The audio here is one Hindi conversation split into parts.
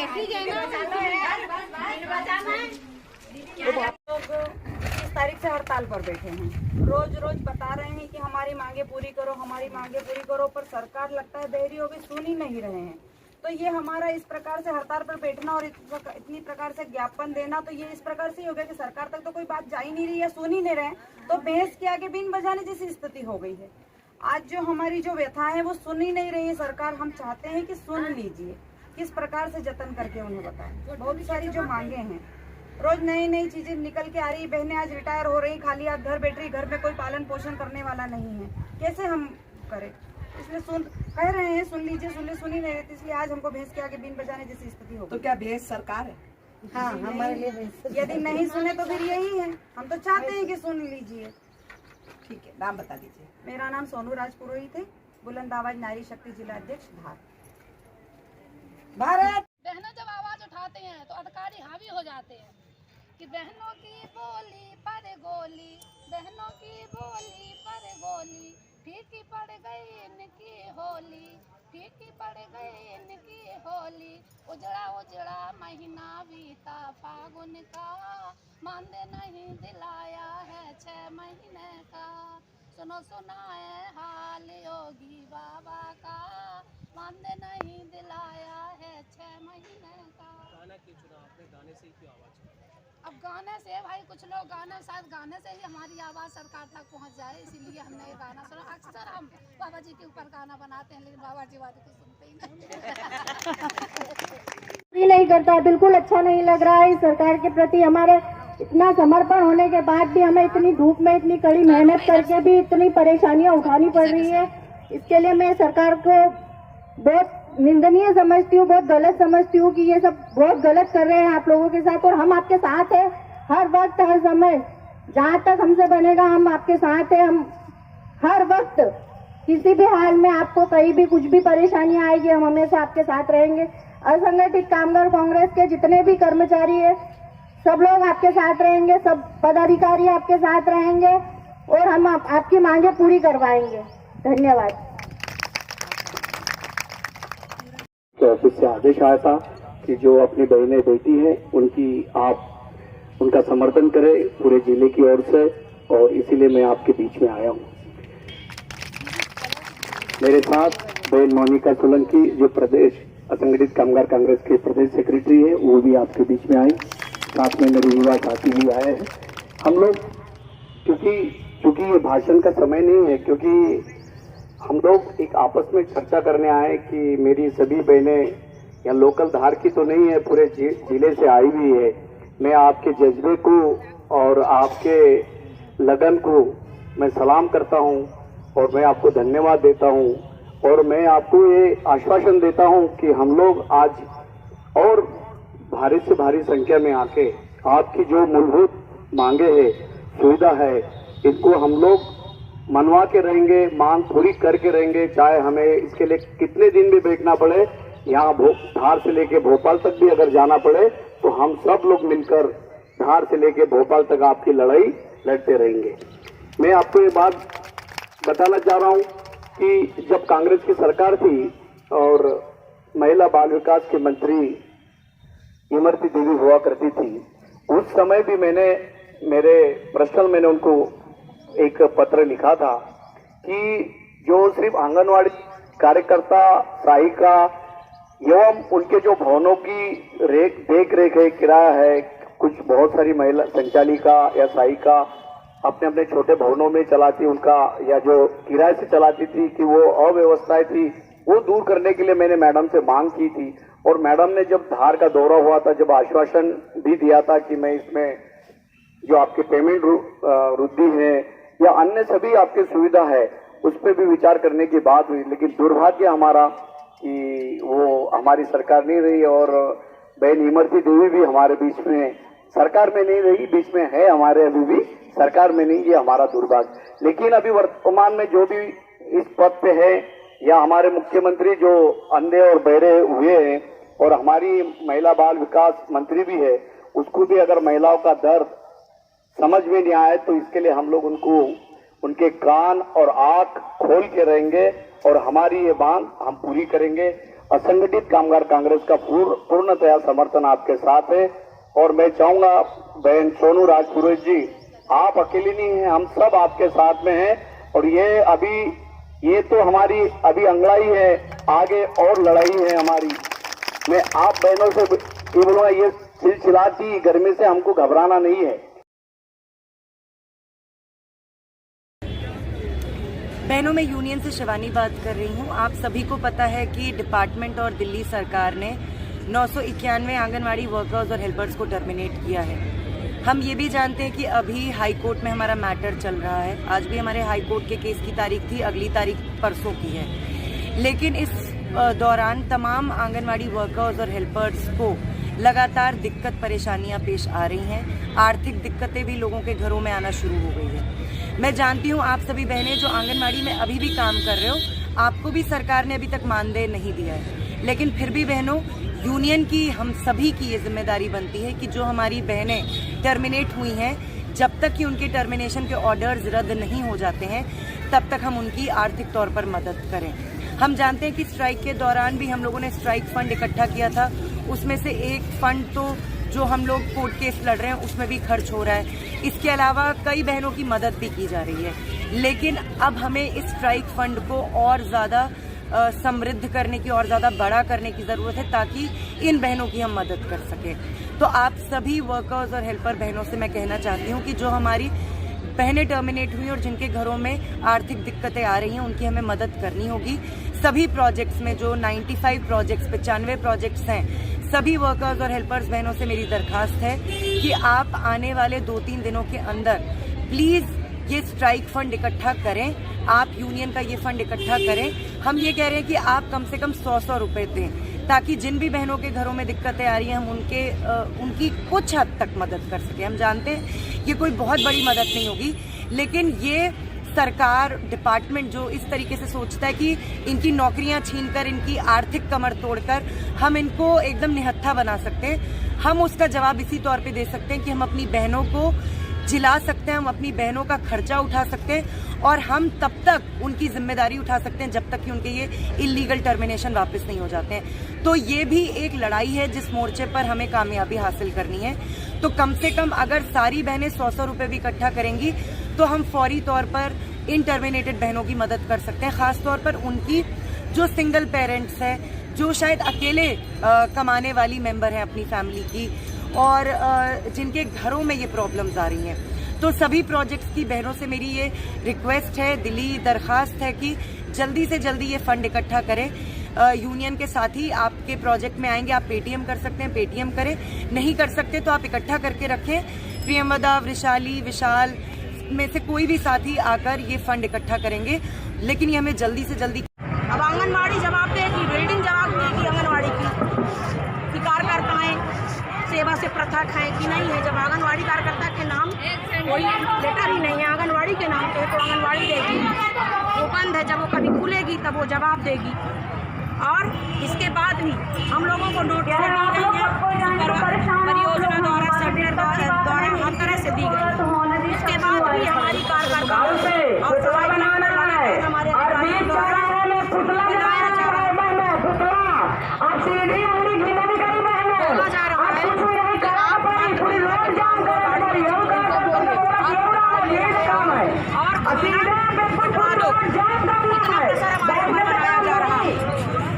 इस तारीख से हड़ताल पर बैठे हैं। रोज रोज बता रहे हैं कि हमारी मांगे पूरी करो, हमारी मांगे पूरी करो, पर सरकार लगता है बहरी हो गई, सुन ही नहीं रहे हैं। तो ये हमारा इस प्रकार से हड़ताल पर बैठना और इतनी प्रकार से ज्ञापन देना, तो ये इस प्रकार से ही हो गया कि सरकार तक तो कोई बात जा ही नहीं रही है, सुन ही नहीं रहे, तो भैंस के आगे बीन बजाने जैसी स्थिति हो गई है। आज जो हमारी जो व्यथा है वो सुन ही नहीं रही है सरकार। हम चाहते हैं कि सुन लीजिए, किस प्रकार से जतन करके उन्हें बताएं। बहुत सारी जो मांगे हैं, रोज नई नई चीजें निकल के आ रही। बहनें आज रिटायर हो रही, खाली हाथ घर बैठ रही, घर में कोई पालन पोषण करने वाला नहीं है, कैसे हम करें? इसलिए कह रहे हैं सुन लीजिए, सुन ही नहीं रहे, इसलिए आज हमको भैंस के आगे बीन बजाने जैसी स्थिति हो। तो क्या भैंस सरकार है? हाँ, हमारे लिए यदि नहीं सुने तो फिर यही है। हम तो चाहते हैं कि सुन लीजिए। ठीक है, नाम बता दीजिए। मेरा नाम सोनू राजपुरोहित है, बुलंद आवाज नारी शक्ति जिला अध्यक्ष धार। भारत बहनें जब आवाज उठाते हैं तो अधिकारी हावी हो जाते हैं कि बहनों की बोली पर गोली, बहनों की बोली पर गोली, फीकी पड़ गई इनकी होली, फीकी पड़ गई इनकी होली। उजड़ा उजड़ा महीना बीता फागुन का, मानदे नहीं दिलाया है 6 महीने का। सुनो सुनाए हाल योगी बाबा का, मानदे नहीं दिलाया है 6 महीने का। गाना क्यों चुना आपने? गाने से ही क्यों आवाज? अब गाने से भाई कुछ लोग शायद गाने से ही हमारी आवाज़ सरकार तक पहुंच जाए, इसीलिए हमने ये गाना सुना। अक्सर हम बाबा जी के ऊपर गाना बनाते हैं, लेकिन बाबा जी वाले को सुनते ही नहीं करता। बिल्कुल अच्छा नहीं लग रहा है इस सरकार के प्रति। हमारे इतना समर्पण होने के बाद भी हमें इतनी धूप में इतनी कड़ी मेहनत करके भी इतनी परेशानियां उठानी पड़ रही है। इसके लिए मैं सरकार को बहुत निंदनीय समझती हूँ, बहुत गलत समझती हूँ कि ये सब बहुत गलत कर रहे हैं आप लोगों के साथ। और हम आपके साथ हैं हर वक्त हर समय, जहाँ तक हमसे बनेगा हम आपके साथ हैं। हम हर वक्त किसी भी हाल में आपको कहीं भी कुछ भी परेशानी आएगी, हम हमेशा आपके साथ रहेंगे। असंगठित कामगार कांग्रेस के जितने भी कर्मचारी है सब लोग आपके साथ रहेंगे, सब पदाधिकारी आपके साथ रहेंगे और हम आपकी मांगे पूरी करवाएंगे। धन्यवाद। ऑफिस से आदेश आया था कि जो अपनी बहनें बेटी हैं उनका समर्थन करें पूरे जिले की ओर से, और इसीलिए मैं आपके बीच में आया हूं। मेरे साथ बहन मोनिका सोलंकी जो प्रदेश असंगठित कामगार कांग्रेस के प्रदेश सेक्रेटरी है, वो भी आपके बीच में आई। साथ में मेरे युवा साथी भी आए हैं। हम लोग क्योंकि ये भाषण का समय नहीं है, क्योंकि हम लोग एक आपस में चर्चा करने आए कि मेरी सभी बहनें या लोकल धार की तो नहीं है, पूरे जिले से आई हुई है। मैं आपके जज्बे को और आपके लगन को मैं सलाम करता हूं और मैं आपको धन्यवाद देता हूं, और मैं आपको ये आश्वासन देता हूं कि हम लोग आज और भारी से भारी संख्या में आके आपकी जो मूलभूत मांगे है, सुविधा है, इनको हम लोग मनवा के रहेंगे, मांग पूरी करके रहेंगे। चाहे हमें इसके लिए कितने दिन भी बैठना पड़े, यहाँ धार से लेके भोपाल तक भी अगर जाना पड़े, तो हम सब लोग मिलकर धार से लेके भोपाल तक आपकी लड़ाई लड़ते रहेंगे। मैं आपको ये बात बताना चाह रहा हूँ कि जब कांग्रेस की सरकार थी और महिला बाल विकास के मंत्री इमरती देवी हुआ करती थी, उस समय भी मैंने उनको एक पत्र लिखा था कि जो सिर्फ आंगनवाड़ी कार्यकर्ता, सहायिका एवं उनके जो भवनों की देख रेख है, किराया है, कुछ बहुत सारी महिला संचालिका या सहायिका अपने अपने छोटे भवनों में चलाती, उनका या जो किराए से चलाती थी, कि वो अव्यवस्थाएं थी, वो दूर करने के लिए मैंने मैडम से मांग की थी। और मैडम ने जब धार का दौरा हुआ था, जब आश्वासन भी दिया था कि मैं इसमें जो आपके पेमेंट वृद्धि है या अन्य सभी आपकी सुविधा है, उस पर भी विचार करने की बात हुई। लेकिन दुर्भाग्य हमारा कि वो हमारी सरकार नहीं रही, और बहन इमरती देवी भी हमारे बीच में सरकार में नहीं रही, बीच में है हमारे, अभी भी सरकार में नहीं, ये हमारा दुर्भाग्य। लेकिन अभी वर्तमान में जो भी इस पद पे है, या हमारे मुख्यमंत्री जो अंधे और बहरे हुए हैं, और हमारी महिला बाल विकास मंत्री भी है, उसको भी अगर महिलाओं का दर्द समझ में नहीं आए, तो इसके लिए हम लोग उनके कान और आंख खोल के रहेंगे, और हमारी ये मांग हम पूरी करेंगे। असंगठित कामगार कांग्रेस का पूर्णतया समर्थन आपके साथ है। और मैं चाहूंगा बहन सोनू राजपुरोहित जी, आप अकेली नहीं हैं, हम सब आपके साथ में हैं। और ये तो हमारी अभी अंगड़ाई है, आगे और लड़ाई है हमारी। मैं आप बहनों से ये बोलूंगा, ये चिलचिलाती गर्मी से हमको घबराना नहीं है। बहनों, मैं यूनियन से शिवानी बात कर रही हूँ। आप सभी को पता है कि डिपार्टमेंट और दिल्ली सरकार ने 991 आंगनवाड़ी वर्कर्स और हेल्पर्स को टर्मिनेट किया है। हम ये भी जानते हैं कि अभी हाई कोर्ट में हमारा मैटर चल रहा है। आज भी हमारे हाई कोर्ट के केस की तारीख थी, अगली तारीख परसों की है। लेकिन इस दौरान तमाम आंगनवाड़ी वर्कर्स और हेल्पर्स को लगातार दिक्कत परेशानियां पेश आ रही हैं। आर्थिक दिक्कतें भी लोगों के घरों में आना शुरू हो गई है। मैं जानती हूँ आप सभी बहनें जो आंगनवाड़ी में अभी भी काम कर रहे हो, आपको भी सरकार ने अभी तक मानदेय नहीं दिया है। लेकिन फिर भी बहनों, यूनियन की, हम सभी की ये जिम्मेदारी बनती है कि जो हमारी बहनें टर्मिनेट हुई हैं, जब तक कि उनके टर्मिनेशन के ऑर्डर्स रद्द नहीं हो जाते हैं, तब तक हम उनकी आर्थिक तौर पर मदद करें। हम जानते हैं कि स्ट्राइक के दौरान भी हम लोगों ने स्ट्राइक फंड इकट्ठा किया था। उसमें से एक फंड तो जो हम लोग कोर्ट केस लड़ रहे हैं उसमें भी खर्च हो रहा है। इसके अलावा कई बहनों की मदद भी की जा रही है। लेकिन अब हमें इस स्ट्राइक फंड को और ज़्यादा समृद्ध करने की, और ज़्यादा बड़ा करने की ज़रूरत है, ताकि इन बहनों की हम मदद कर सकें। तो आप सभी वर्कर्स और हेल्पर बहनों से मैं कहना चाहती हूँ कि जो हमारी बहनें टर्मिनेट हुई और जिनके घरों में आर्थिक दिक्कतें आ रही हैं, उनकी हमें मदद करनी होगी। सभी प्रोजेक्ट्स में जो 95 प्रोजेक्ट्स, 95 प्रोजेक्ट्स हैं, सभी वर्कर्स और हेल्पर्स बहनों से मेरी दरखास्त है कि आप आने वाले 2-3 दिनों के अंदर प्लीज़ ये स्ट्राइक फंड इकट्ठा करें। आप यूनियन का ये फंड इकट्ठा करें। हम ये कह रहे हैं कि आप कम से कम 100 रुपये दें, ताकि जिन भी बहनों के घरों में दिक्कतें आ रही हैं, हम उनकी कुछ हद तक मदद कर सकें। हम जानते हैं ये कोई बहुत बड़ी मदद नहीं होगी, लेकिन ये सरकार, डिपार्टमेंट जो इस तरीके से सोचता है कि इनकी नौकरियां छीनकर, इनकी आर्थिक कमर तोड़कर हम इनको एकदम निहत्था बना सकते हैं, हम उसका जवाब इसी तौर पे दे सकते हैं कि हम अपनी बहनों को जिला सकते हैं, हम अपनी बहनों का खर्चा उठा सकते हैं, और हम तब तक उनकी जिम्मेदारी उठा सकते हैं जब तक कि उनके ये इलीगल टर्मिनेशन वापस नहीं हो जाते हैं। तो ये भी एक लड़ाई है जिस मोर्चे पर हमें कामयाबी हासिल करनी है। तो कम से कम अगर सारी बहनें 100 रुपये भी इकट्ठा करेंगी तो हम फौरी तौर पर इन टर्मिनेटेड बहनों की मदद कर सकते हैं। खास तौर पर उनकी जो सिंगल पेरेंट्स हैं, जो शायद अकेले कमाने वाली मेंबर हैं अपनी फैमिली की, और जिनके घरों में ये प्रॉब्लम्स आ रही हैं। तो सभी प्रोजेक्ट्स की बहनों से मेरी ये रिक्वेस्ट है, दिली दरखास्त है कि जल्दी से जल्दी ये फंड इकट्ठा करें। यूनियन के साथ ही आपके प्रोजेक्ट में आएंगे, आप पेटीएम कर सकते हैं, पेटीएम करें। नहीं कर सकते तो आप इकट्ठा करके रखें। प्रियंवदा, वृशाली, विशाल में से कोई भी साथी आकर ये फंड इकट्ठा करेंगे, लेकिन ये हमें जल्दी से जल्दी। अब आंगनवाड़ी जवाब देगी, बिल्डिंग जवाब देगी आंगनवाड़ी की कार्यकर्ताएं सेवा से प्रथा खाएं कि नहीं है। जब आंगनवाड़ी कार्यकर्ता के नाम कोई लेटर ही नहीं है, आंगनवाड़ी के नाम पे, तो आंगनवाड़ी देगी। वो बंद है, जब वो कभी खुलेगी तब वो जवाब देगी। और इसके बाद भी हम लोगों को नोटिस दी गई है, परियोजना द्वारा, सेक्टर द्वारा हर तरह से दी गई है। इसके बाद भी हमारी कार्यकर्ताओं और सफाई हमारे अधिकारियों द्वारा गिराया जा रहा है, बोला जा रहा है कि आप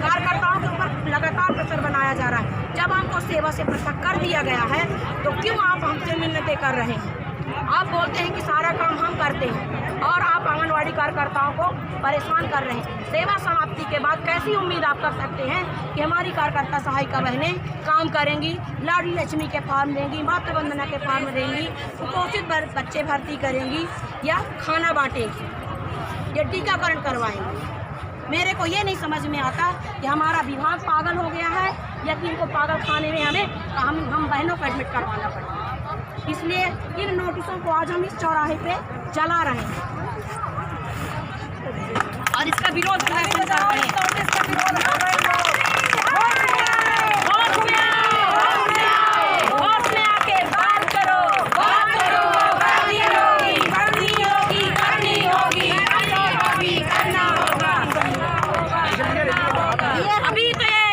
कार्यकर्ताओं के ऊपर लगातार प्रेशर बनाया जा रहा है। जब हमको सेवा से पृथक कर दिया गया है तो क्यों आप हमसे मिन्नतें कर रहे हैं? आप बोलते हैं कि सारा काम हम करते हैं और आप आंगनवाड़ी कार्यकर्ताओं को परेशान कर रहे हैं। सेवा समाप्ति के बाद कैसी उम्मीद आप कर सकते हैं कि हमारी कार्यकर्ता सहायिका बहनें काम करेंगी, लाडली लक्ष्मी के फॉर्म देंगी, मातृ वंदना के फॉर्म देंगी, कुपोषित बच्चे भर्ती करेंगी, या खाना बांटेंगी, या टीकाकरण करवाएंगी? मेरे को ये नहीं समझ में आता कि हमारा विभाग पागल हो गया है या कि इनको पागल खाने में हम बहनों को एडमिट करवाना पड़ेगा। इसलिए इन नोटिसों को आज हम इस चौराहे पे जला रहे हैं और इसका विरोध प्रदर्शन कर रहे हैं। होश में आके बात करो, करना होगा। अभी तो ये